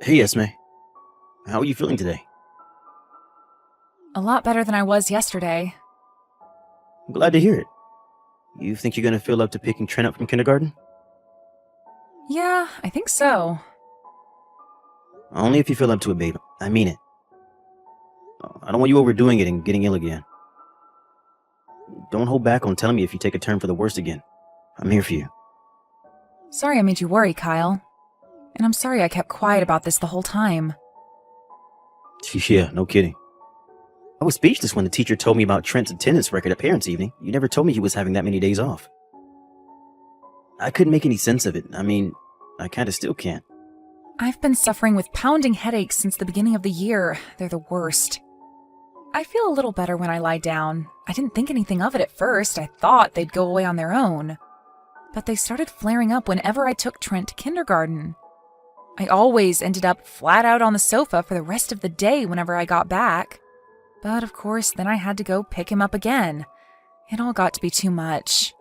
Hey, Esme. How are you feeling today? A lot better than I was yesterday. I'm glad to hear it. You think you're gonna feel up to picking Trent up from kindergarten? Yeah, I think so. Only if you feel up to it, babe. I mean it. I don't want you overdoing it and getting ill again. Don't hold back on telling me if you take a turn for the worst again. I'm here for you. Sorry I made you worry, Kyle. And I'm sorry I kept quiet about this the whole time. Yeah, no kidding. I was speechless when the teacher told me about Trent's attendance record at parents' evening. You never told me he was having that many days off. I couldn't make any sense of it. I mean, I kinda still can't. I've been suffering with pounding headaches since the beginning of the year. They're the worst. I feel a little better when I lie down. I didn't think anything of it at first. I thought they'd go away on their own. But they started flaring up whenever I took Trent to kindergarten. I always ended up flat out on the sofa for the rest of the day whenever I got back. But of course, then I had to go pick him up again. It all got to be too much.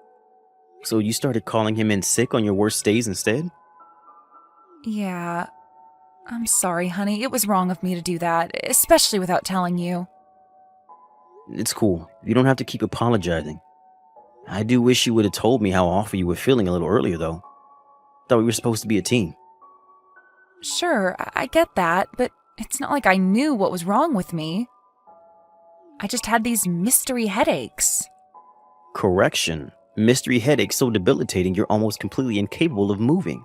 So you started calling him in sick on your worst days instead? Yeah. I'm sorry, honey. It was wrong of me to do that, especially without telling you. It's cool. You don't have to keep apologizing. I do wish you would have told me how awful you were feeling a little earlier, though. Thought we were supposed to be a team. Sure, I get that, but it's not like I knew what was wrong with me. I just had these mystery headaches. Correction. Mystery headache so debilitating you're almost completely incapable of moving.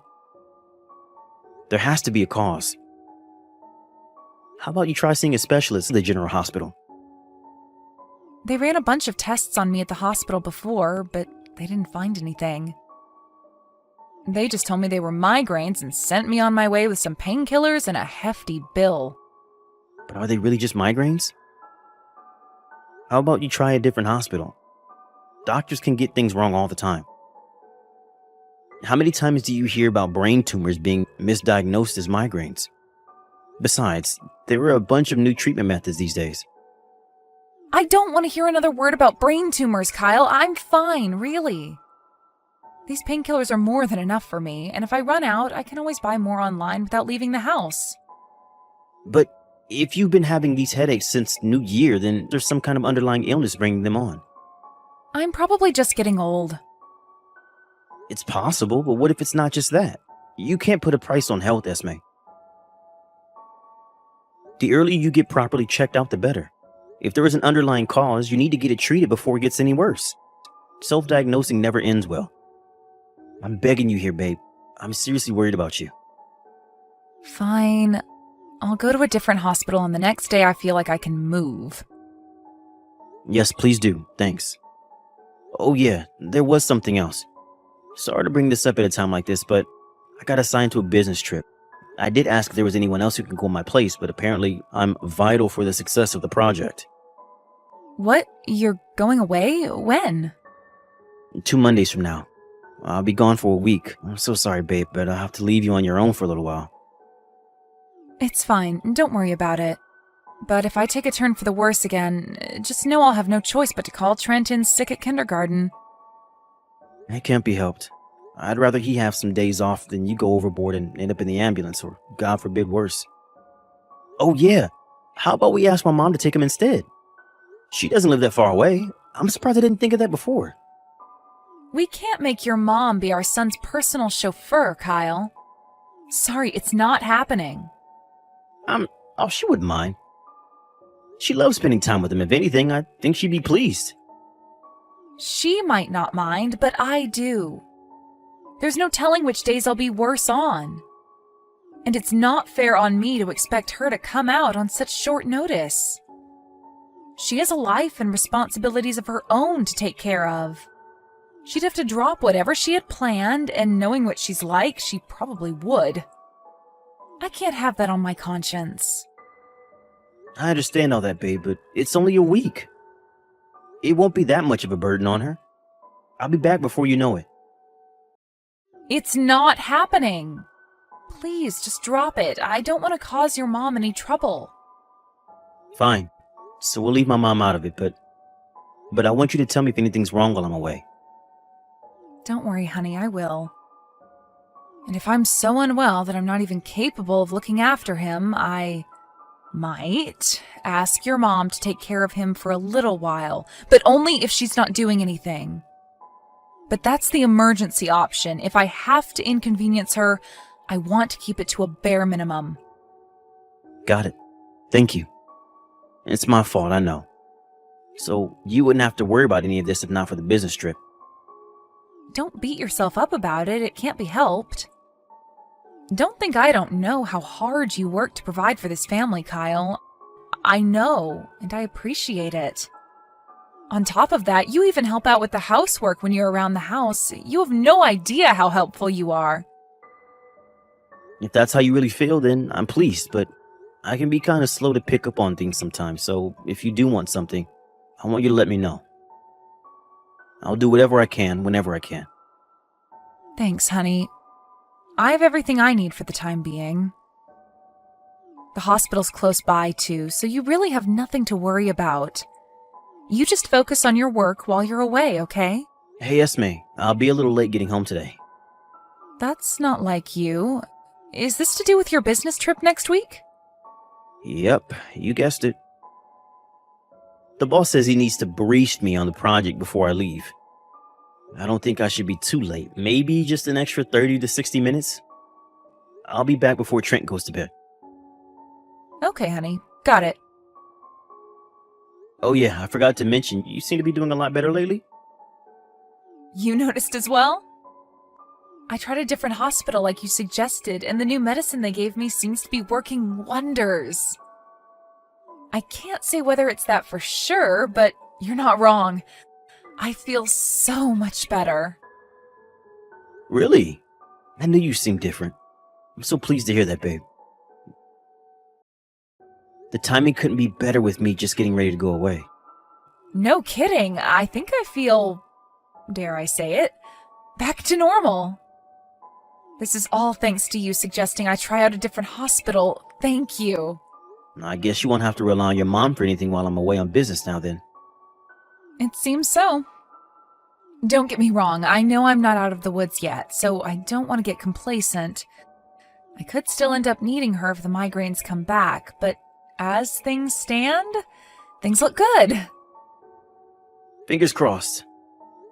There has to be a cause. How about you try seeing a specialist at the general hospital? They ran a bunch of tests on me at the hospital before, but they didn't find anything. They just told me they were migraines and sent me on my way with some painkillers and a hefty bill. But are they really just migraines? How about you try a different hospital? Doctors can get things wrong all the time. How many times do you hear about brain tumors being misdiagnosed as migraines? Besides, there are a bunch of new treatment methods these days. I don't want to hear another word about brain tumors, Kyle. I'm fine, really. These painkillers are more than enough for me, and if I run out, I can always buy more online without leaving the house. But if you've been having these headaches since New Year, then there's some kind of underlying illness bringing them on. I'm probably just getting old. It's possible, but what if it's not just that? You can't put a price on health, Esme. The earlier you get properly checked out, the better. If there is an underlying cause, you need to get it treated before it gets any worse. Self-diagnosing never ends well. I'm begging you here, babe. I'm seriously worried about you. Fine. I'll go to a different hospital, and the next day I feel like I can move. Yes, please do. Thanks. Oh yeah, there was something else. Sorry to bring this up at a time like this, but I got assigned to a business trip. I did ask if there was anyone else who can go in my place, but apparently I'm vital for the success of the project. What? You're going away? When? 2 Mondays from now. I'll be gone for a week. I'm so sorry, babe, but I'll have to leave you on your own for a little while. It's fine. Don't worry about it. But if I take a turn for the worse again, just know I'll have no choice but to call Trent in sick at kindergarten. It can't be helped. I'd rather he have some days off than you go overboard and end up in the ambulance, or God forbid worse. Oh yeah, how about we ask my mom to take him instead? She doesn't live that far away. I'm surprised I didn't think of that before. We can't make your mom be our son's personal chauffeur, Kyle. Sorry, it's not happening. Oh, she wouldn't mind. She loves spending time with him. If anything, I think she'd be pleased. She might not mind, but I do. There's no telling which days I'll be worse on. And it's not fair on me to expect her to come out on such short notice. She has a life and responsibilities of her own to take care of. She'd have to drop whatever she had planned, and knowing what she's like, she probably would. I can't have that on my conscience. I understand all that, babe, but it's only a week. It won't be that much of a burden on her. I'll be back before you know it. It's not happening. Please, just drop it. I don't want to cause your mom any trouble. Fine. So we'll leave my mom out of it, but I want you to tell me if anything's wrong while I'm away. Don't worry, honey, I will. And if I'm so unwell that I'm not even capable of looking after him, I might ask your mom to take care of him for a little while, but only if she's not doing anything. But that's the emergency option. If I have to inconvenience her, I want to keep it to a bare minimum. Got it. Thank you. It's my fault, I know. So you wouldn't have to worry about any of this if not for the business trip. Don't beat yourself up about it. It can't be helped. Don't think I don't know how hard you work to provide for this family, Kyle. I know, and I appreciate it. On top of that, you even help out with the housework when you're around the house. You have no idea how helpful you are. If that's how you really feel, then I'm pleased, but I can be kind of slow to pick up on things sometimes, so if you do want something, I want you to let me know. I'll do whatever I can, whenever I can. Thanks, honey. I have everything I need for the time being. The hospital's close by, too, so you really have nothing to worry about. You just focus on your work while you're away, okay? Hey, Esme, I'll be a little late getting home today. That's not like you. Is this to do with your business trip next week? Yep, you guessed it. The boss says he needs to brief me on the project before I leave. I don't think I should be too late. Maybe just an extra 30 to 60 minutes. I'll be back before Trent goes to bed. Okay, honey. Got it. Oh yeah, I forgot to mention, you seem to be doing a lot better lately. You noticed as well? I tried a different hospital like you suggested, and the new medicine they gave me seems to be working wonders. I can't say whether it's that for sure, but you're not wrong. I feel so much better. Really? I knew you seemed different. I'm so pleased to hear that, babe. The timing couldn't be better with me just getting ready to go away. No kidding. I think I feel, dare I say it, back to normal. This is all thanks to you suggesting I try out a different hospital. Thank you. I guess you won't have to rely on your mom for anything while I'm away on business now then. It seems so. Don't get me wrong, I know I'm not out of the woods yet, so I don't want to get complacent. I could still end up needing her if the migraines come back, but as things stand, things look good. Fingers crossed.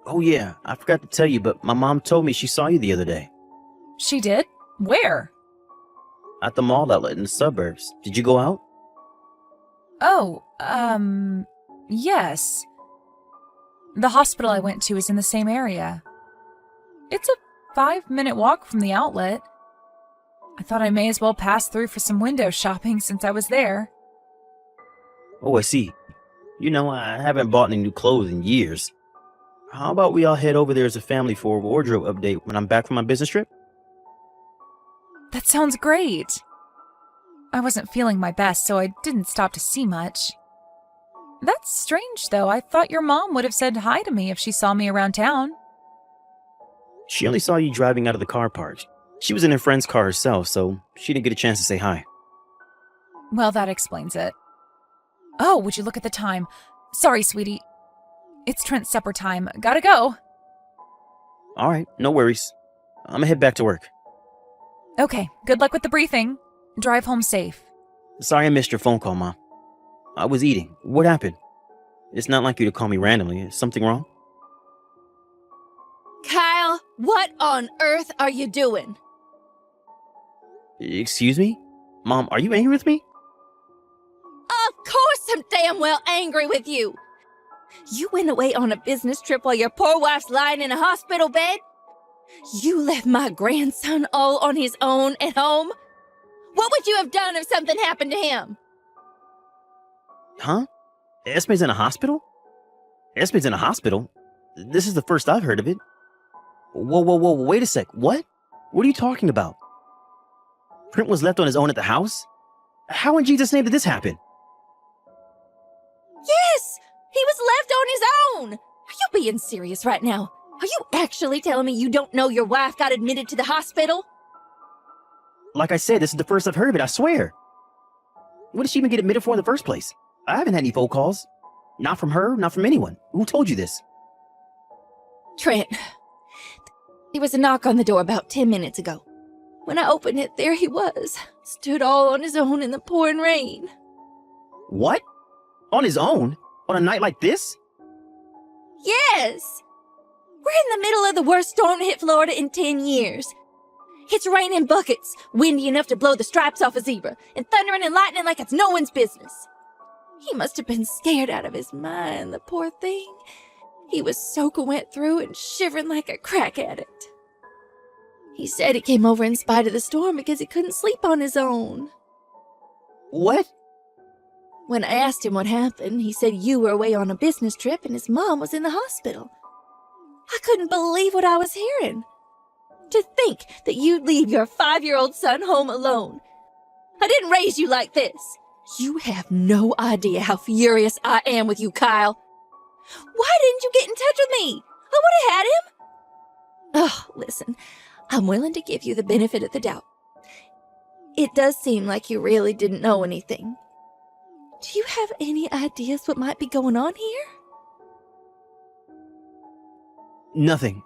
Oh yeah, I forgot to tell you, but my mom told me she saw you the other day. She did? Where? At the mall outlet in the suburbs. Did you go out? Oh, yes. The hospital I went to is in the same area. It's a 5-minute walk from the outlet. I thought I may as well pass through for some window shopping since I was there. Oh, I see. You know, I haven't bought any new clothes in years. How about we all head over there as a family for a wardrobe update when I'm back from my business trip? That sounds great. I wasn't feeling my best, so I didn't stop to see much. That's strange, though. I thought your mom would have said hi to me if she saw me around town. She only saw you driving out of the car park. She was in her friend's car herself, so she didn't get a chance to say hi. Well, that explains it. Oh, would you look at the time? Sorry, sweetie. It's Trent's supper time. Gotta go. All right, no worries. I'm gonna head back to work. Okay, good luck with the briefing. Drive home safe. Sorry I missed your phone call, Mom. I was eating. What happened? It's not like you to call me randomly. Is something wrong? Kyle, what on earth are you doing? Excuse me? Mom, are you angry with me? Of course I'm damn well angry with you. You went away on a business trip while your poor wife's lying in a hospital bed? You left my grandson all on his own at home? What would you have done if something happened to him? Huh? Esme's in a hospital? Esme's in a hospital? This is the first I've heard of it. Whoa, wait a sec. What? What are you talking about? Trent was left on his own at the house? How in Jesus' name did this happen? Yes! He was left on his own! Are you being serious right now? Are you actually telling me you don't know your wife got admitted to the hospital? Like I said, this is the first I've heard of it, I swear. What did she even get admitted for in the first place? I haven't had any phone calls. Not from her, not from anyone. Who told you this? Trent. There was a knock on the door about 10 minutes ago. When I opened it, there he was, stood all on his own in the pouring rain. What? On his own? On a night like this? Yes! We're in the middle of the worst storm to hit Florida in 10 years. It's raining buckets, windy enough to blow the stripes off a zebra, and thundering and lightning like it's no one's business. He must have been scared out of his mind, the poor thing. He was soaking wet through and shivering like a crack addict. He said he came over in spite of the storm because he couldn't sleep on his own. What? When I asked him what happened, he said you were away on a business trip and his mom was in the hospital. I couldn't believe what I was hearing. To think that you'd leave your 5-year-old son home alone. I didn't raise you like this. You have no idea how furious I am with you, Kyle. Why didn't you get in touch with me? I would have had him. Oh, listen, I'm willing to give you the benefit of the doubt. It does seem like you really didn't know anything. Do you have any ideas what might be going on here? Nothing.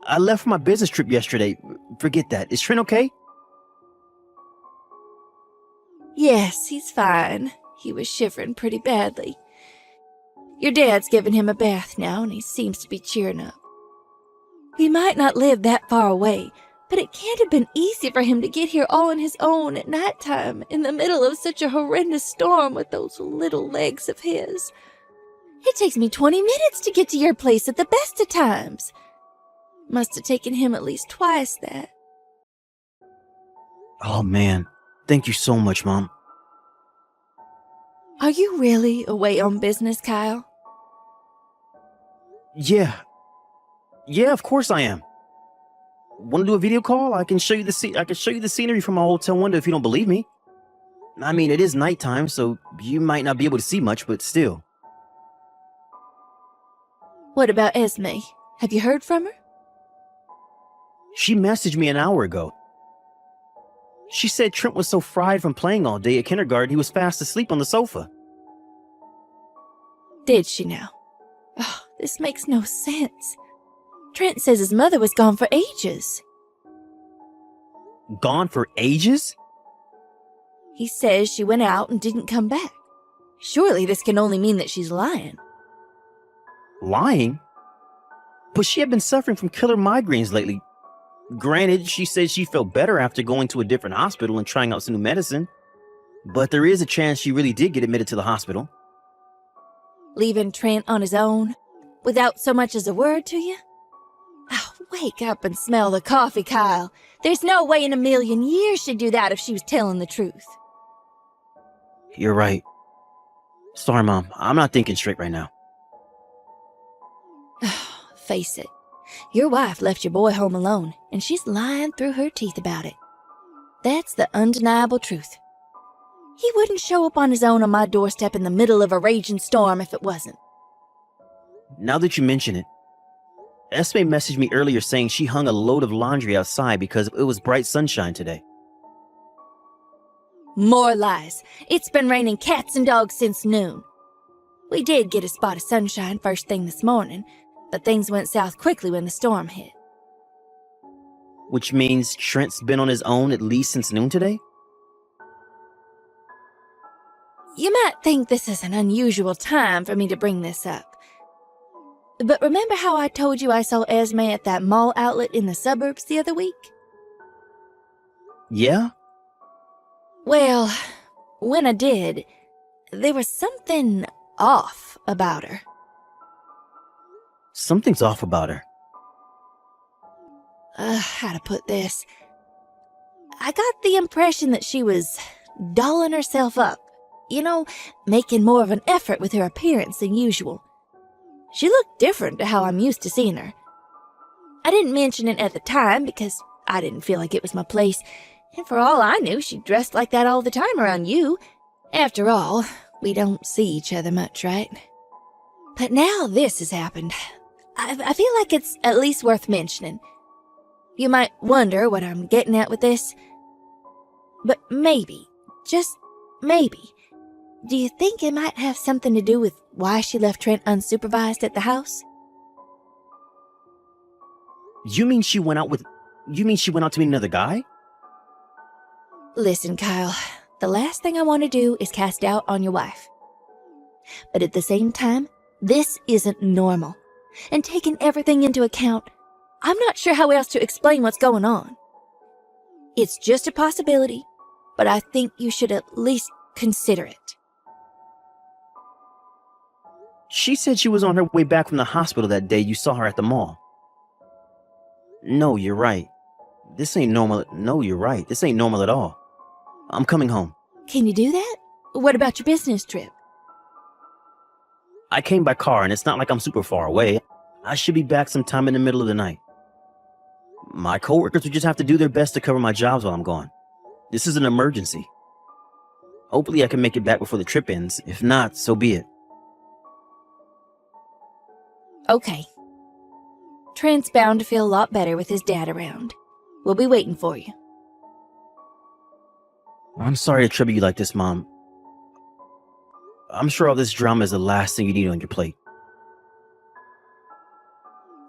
I left for my business trip yesterday. Forget that. Is Trent okay? Yes, he's fine. He was shivering pretty badly. Your dad's given him a bath now, and he seems to be cheering up. We might not live that far away, but it can't have been easy for him to get here all on his own at nighttime in the middle of such a horrendous storm with those little legs of his. It takes me 20 minutes to get to your place at the best of times. Must have taken him at least twice that. Oh, man. Thank you so much, Mom. Are you really away on business, Kyle? Yeah. Yeah, of course I am. Want to do a video call? I can show you the scenery from my hotel window if you don't believe me. I mean, it is nighttime, so you might not be able to see much, but still. What about Esme? Have you heard from her? She messaged me an hour ago. She said Trent was so fried from playing all day at kindergarten he was fast asleep on the sofa. Did she now? Oh, this makes no sense. Trent says his mother was gone for ages. Gone for ages? He says she went out and didn't come back. Surely this can only mean that she's lying. Lying? But she had been suffering from killer migraines lately. Granted, she said she felt better after going to a different hospital and trying out some new medicine. But there is a chance she really did get admitted to the hospital. Leaving Trent on his own, without so much as a word to you? Oh, wake up and smell the coffee, Kyle. There's no way in a million years she'd do that if she was telling the truth. You're right. Sorry, Mom. I'm not thinking straight right now. Face it. Your wife left your boy home alone, and she's lying through her teeth about it. That's the undeniable truth. He wouldn't show up on his own on my doorstep in the middle of a raging storm if it wasn't. Now that you mention it, Esme messaged me earlier saying she hung a load of laundry outside because it was bright sunshine today. More lies. It's been raining cats and dogs since noon. We did get a spot of sunshine first thing this morning, but things went south quickly when the storm hit. Which means Trent's been on his own at least since noon today? You might think this is an unusual time for me to bring this up. But remember how I told you I saw Esme at that mall outlet in the suburbs the other week? Yeah? Well, when I did, there was something off about her. Something's off about her. How to put this? I got the impression that she was dolling herself up. You know, making more of an effort with her appearance than usual. She looked different to how I'm used to seeing her. I didn't mention it at the time because I didn't feel like it was my place, and for all I knew, she dressed like that all the time around you. After all, we don't see each other much, right? But now this has happened. I feel like it's at least worth mentioning. You might wonder what I'm getting at with this, but maybe, just maybe, do you think it might have something to do with why she left Trent unsupervised at the house? You mean she went out to meet another guy? Listen, Kyle, the last thing I want to do is cast doubt on your wife. But at the same time, this isn't normal. And taking everything into account, I'm not sure how else to explain what's going on. It's just a possibility, but I think you should at least consider it. She said she was on her way back from the hospital that day you saw her at the mall. No, you're right. This ain't normal. No, you're right. This ain't normal at all. I'm coming home. Can you do that? What about your business trip? I came by car and it's not like I'm super far away. I should be back sometime in the middle of the night. My coworkers will just have to do their best to cover my jobs while I'm gone. This is an emergency. Hopefully I can make it back before the trip ends. If not, so be it. Okay. Trent's bound to feel a lot better with his dad around. We'll be waiting for you. I'm sorry to trouble you like this, Mom. I'm sure all this drama is the last thing you need on your plate.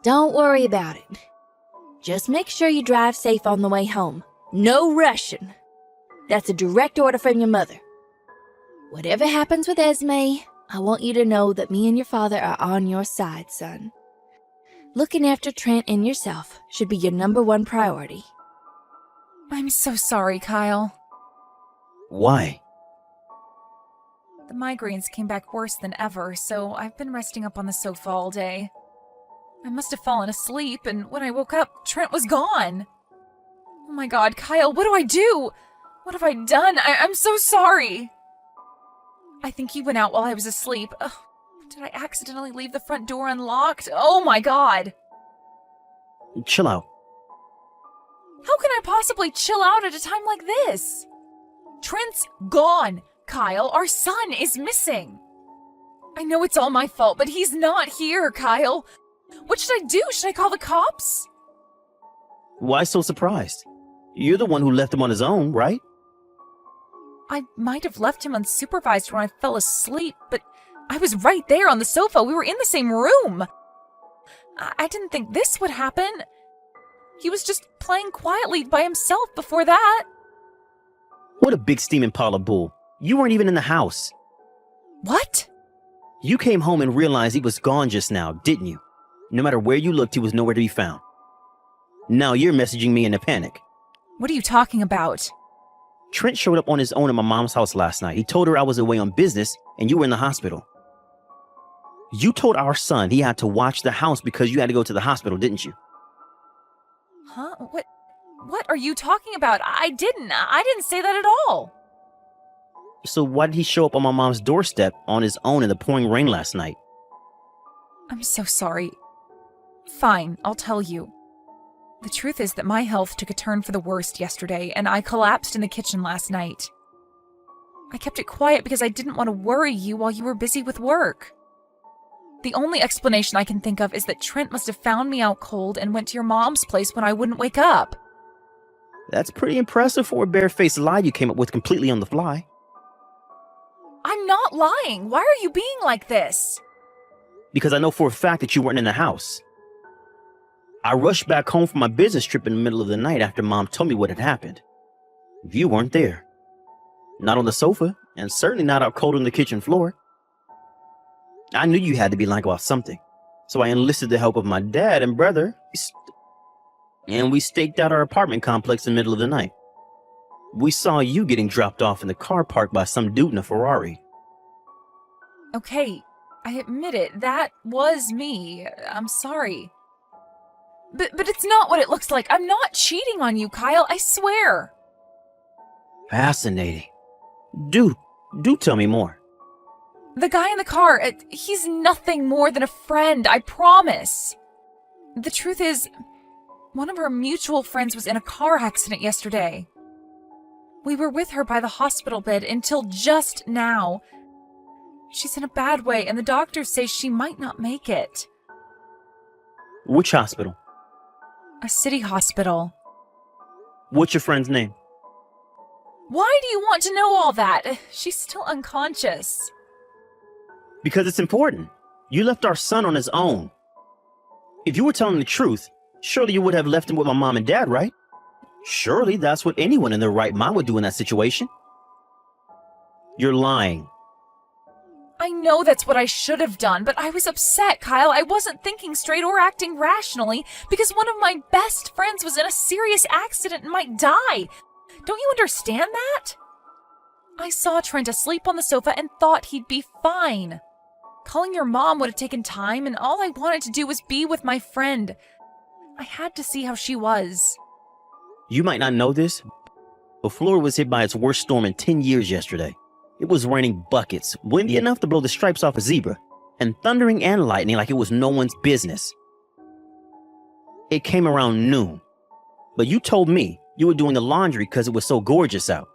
Don't worry about it. Just make sure you drive safe on the way home. No rushing. That's a direct order from your mother. Whatever happens with Esme, I want you to know that me and your father are on your side, son. Looking after Trent and yourself should be your #1 priority. I'm so sorry, Kyle. Why? The migraines came back worse than ever, so I've been resting up on the sofa all day. I must have fallen asleep, and when I woke up, Trent was gone. Oh my God, Kyle, what do I do? What have I done? I'm so sorry. I think he went out while I was asleep. Ugh, did I accidentally leave the front door unlocked? Oh my God. Chill out. How can I possibly chill out at a time like this? Trent's gone, Kyle. Our son is missing. I know it's all my fault, but he's not here, Kyle. What should I do? Should I call the cops? Why so surprised? You're the one who left him on his own, right? I might have left him unsupervised when I fell asleep, but I was right there on the sofa. We were in the same room. I didn't think this would happen. He was just playing quietly by himself before that. What a big steaming pile of bull. You weren't even in the house. What? You came home and realized he was gone just now, didn't you? No matter where you looked, he was nowhere to be found. Now you're messaging me in a panic. What are you talking about? Trent showed up on his own at my mom's house last night. He told her I was away on business and you were in the hospital. You told our son he had to watch the house because you had to go to the hospital, didn't you? Huh? What are you talking about? I didn't say that at all. So why did he show up on my mom's doorstep on his own in the pouring rain last night? I'm so sorry. Fine, I'll tell you. The truth is that my health took a turn for the worst yesterday, and I collapsed in the kitchen last night. I kept it quiet because I didn't want to worry you while you were busy with work. The only explanation I can think of is that Trent must have found me out cold and went to your mom's place when I wouldn't wake up. That's pretty impressive for a barefaced lie you came up with completely on the fly. I'm not lying. Why are you being like this? Because I know for a fact that you weren't in the house. I rushed back home from my business trip in the middle of the night after Mom told me what had happened. You weren't there. Not on the sofa, and certainly not out cold on the kitchen floor. I knew you had to be lying about something, so I enlisted the help of my dad and brother, and we staked out our apartment complex in the middle of the night. We saw you getting dropped off in the car park by some dude in a Ferrari. Okay, I admit it. That was me. I'm sorry. But it's not what it looks like. I'm not cheating on you, Kyle. I swear. Fascinating. Do tell me more. The guy in the car, he's nothing more than a friend, I promise. The truth is, one of our mutual friends was in a car accident yesterday. We were with her by the hospital bed until just now. She's in a bad way, and the doctors say she might not make it. Which hospital? A city hospital. What's your friend's name? Why do you want to know all that? She's still unconscious. Because it's important. You left our son on his own. If you were telling the truth, surely you would have left him with my mom and dad, right? Surely that's what anyone in their right mind would do in that situation. You're lying. I know that's what I should have done, but I was upset, Kyle. I wasn't thinking straight or acting rationally because one of my best friends was in a serious accident and might die. Don't you understand that? I saw Trent asleep on the sofa and thought he'd be fine. Calling your mom would have taken time, and all I wanted to do was be with my friend. I had to see how she was. You might not know this, but Florida was hit by its worst storm in 10 years yesterday. It was raining buckets, windy enough to blow the stripes off a zebra, and thundering and lightning like it was no one's business. It came around noon, but you told me you were doing the laundry because it was so gorgeous out.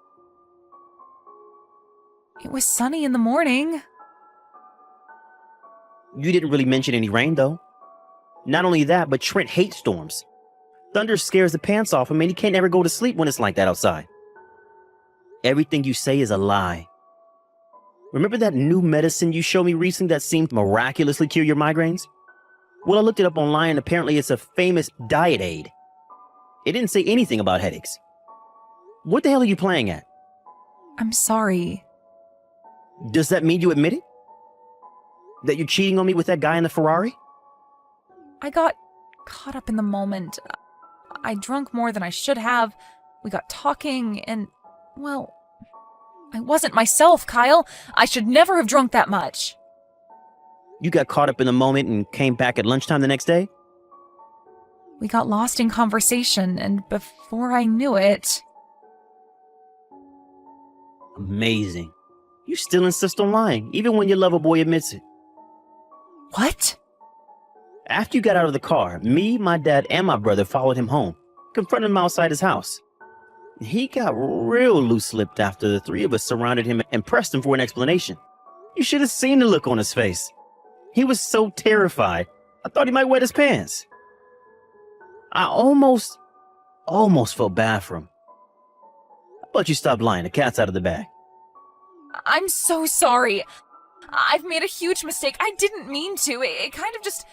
It was sunny in the morning. You didn't really mention any rain, though. Not only that, but Trent hates storms. Thunder scares the pants off him, and he can't ever go to sleep when it's like that outside. Everything you say is a lie. Remember that new medicine you showed me recently that seemed to miraculously cure your migraines? Well, I looked it up online, and apparently it's a famous diet aid. It didn't say anything about headaches. What the hell are you playing at? I'm sorry. Does that mean you admit it? That you're cheating on me with that guy in the Ferrari? I got caught up in the moment. I drank more than I should have. We got talking and, well, I wasn't myself, Kyle. I should never have drunk that much. You got caught up in the moment and came back at lunchtime the next day? We got lost in conversation, and before I knew it... Amazing. You still insist on lying, even when your lover boy admits it. What? After you got out of the car, me, my dad, and my brother followed him home, confronted him outside his house. He got real loose-lipped after the three of us surrounded him and pressed him for an explanation. You should have seen the look on his face. He was so terrified, I thought he might wet his pants. I almost felt bad for him. How about you stop lying? The cat's out of the bag. I'm so sorry. I've made a huge mistake. I didn't mean to. It kind of just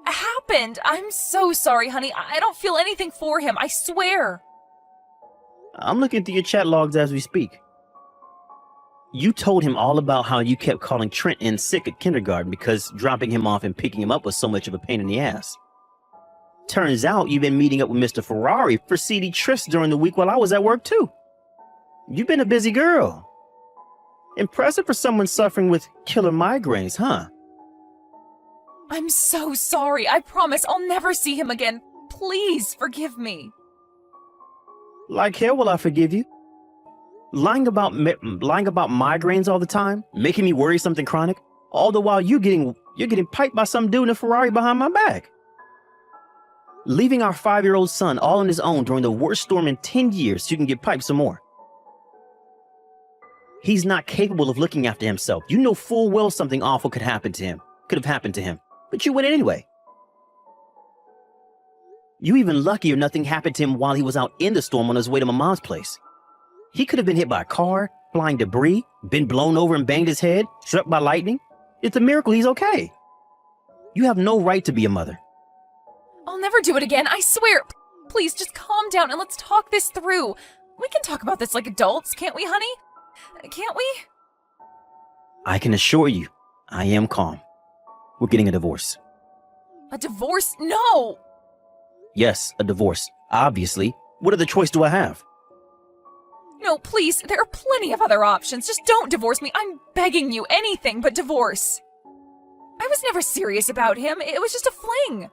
happened. I'm so sorry, honey. I don't feel anything for him. I swear. I'm looking through your chat logs as we speak. You told him all about how you kept calling Trent in sick at kindergarten because dropping him off and picking him up was so much of a pain in the ass. Turns out you've been meeting up with Mr. Ferrari for seedy trysts during the week while I was at work too. You've been a busy girl. Impressive for someone suffering with killer migraines, huh? I'm so sorry. I promise I'll never see him again. Please forgive me. Like hell will I forgive you? Lying about migraines all the time, making me worry something chronic, all the while you're getting piped by some dude in a Ferrari behind my back. Leaving our 5-year-old son all on his own during the worst storm in 10 years so you can get piped some more. He's not capable of looking after himself. You know full well something awful could have happened to him, but you went anyway. You even luckier nothing happened to him while he was out in the storm on his way to my mom's place. He could have been hit by a car, flying debris, been blown over and banged his head, struck by lightning. It's a miracle he's okay. You have no right to be a mother. I'll never do it again, I swear. Please, just calm down and let's talk this through. We can talk about this like adults, can't we, honey? Can't we? I can assure you, I am calm. We're getting a divorce. A divorce? No! Yes, a divorce. Obviously. What other choice do I have? No, please, there are plenty of other options. Just don't divorce me. I'm begging you, anything but divorce. I was never serious about him. It was just a fling.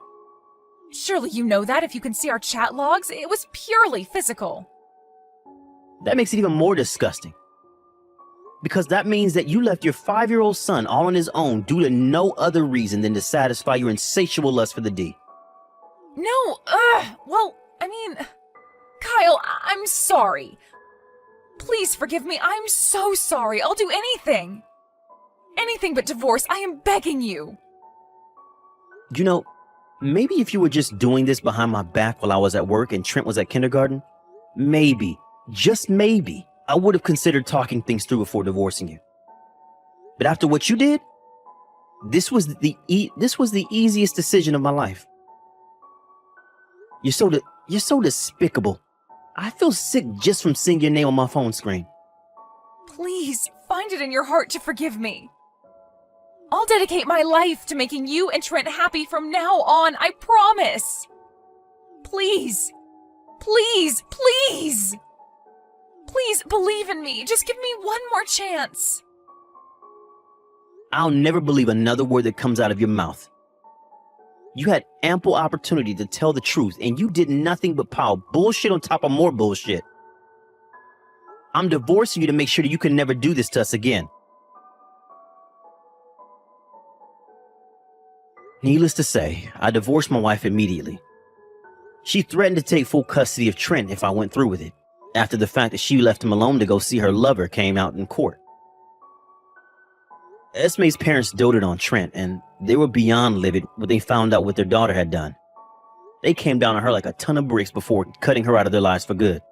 Surely you know that if you can see our chat logs. It was purely physical. That makes it even more disgusting. Because that means that you left your 5-year-old son all on his own due to no other reason than to satisfy your insatiable lust for the D. No, well, I mean, Kyle, I'm sorry. Please forgive me. I'm so sorry. I'll do anything. Anything but divorce. I am begging you. You know, maybe if you were just doing this behind my back while I was at work and Trent was at kindergarten, maybe, just maybe, I would have considered talking things through before divorcing you. But after what you did, this was the easiest decision of my life. You're so despicable I feel sick just from seeing your name on my phone screen. Please, find it in your heart to forgive me. I'll dedicate my life to making you and Trent happy from now on, I promise. Please, please, please. Please believe in me. Just give me one more chance. I'll never believe another word that comes out of your mouth. You had ample opportunity to tell the truth, and you did nothing but pile bullshit on top of more bullshit. I'm divorcing you to make sure that you can never do this to us again. Needless to say, I divorced my wife immediately. She threatened to take full custody of Trent if I went through with it, after the fact that she left him alone to go see her lover came out in court. Esme's parents doted on Trent, and they were beyond livid when they found out what their daughter had done. They came down on her like a ton of bricks before cutting her out of their lives for good.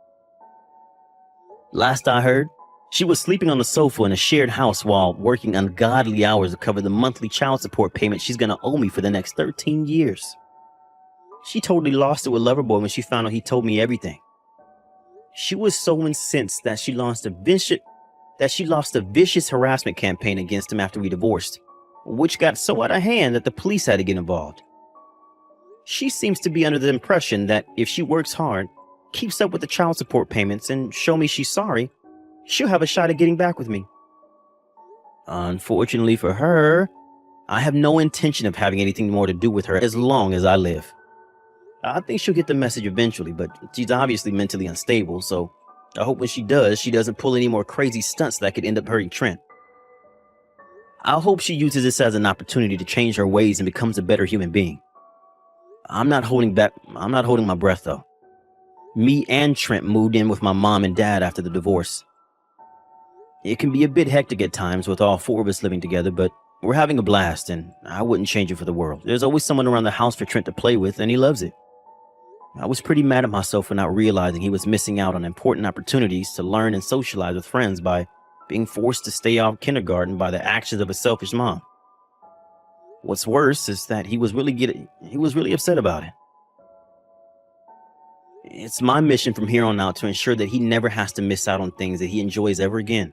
Last I heard, she was sleeping on the sofa in a shared house while working ungodly hours to cover the monthly child support payment she's gonna owe me for the next 13 years. She totally lost it with Loverboy when she found out he told me everything. She was so incensed that she launched a vicious harassment campaign against him after we divorced, which got so out of hand that the police had to get involved. She seems to be under the impression that if she works hard, keeps up with the child support payments, and show me she's sorry, she'll have a shot at getting back with me. Unfortunately for her, I have no intention of having anything more to do with her as long as I live. I think she'll get the message eventually, but she's obviously mentally unstable, so I hope when she does, she doesn't pull any more crazy stunts that could end up hurting Trent. I hope she uses this as an opportunity to change her ways and becomes a better human being. I'm not holding my breath though. Me and Trent moved in with my mom and dad after the divorce. It can be a bit hectic at times with all four of us living together, but we're having a blast and I wouldn't change it for the world. There's always someone around the house for Trent to play with and he loves it. I was pretty mad at myself for not realizing he was missing out on important opportunities to learn and socialize with friends by being forced to stay out of kindergarten by the actions of a selfish mom. What's worse is that he was really upset about it. It's my mission from here on out to ensure that he never has to miss out on things that he enjoys ever again.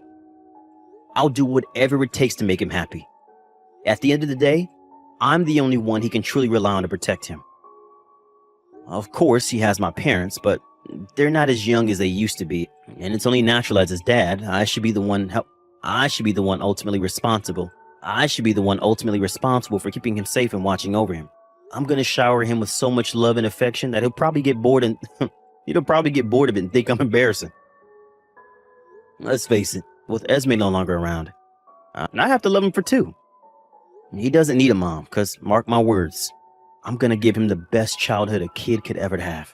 I'll do whatever it takes to make him happy. At the end of the day, I'm the only one he can truly rely on to protect him. Of course, he has my parents, but they're not as young as they used to be, and it's only natural as his dad. I should be the one ultimately responsible for keeping him safe and watching over him. I'm gonna shower him with so much love and affection that he'll probably get bored of it and think I'm embarrassing. Let's face it, with Esme no longer around, and I have to love him for two. He doesn't need a mom, because mark my words, I'm gonna give him the best childhood a kid could ever have.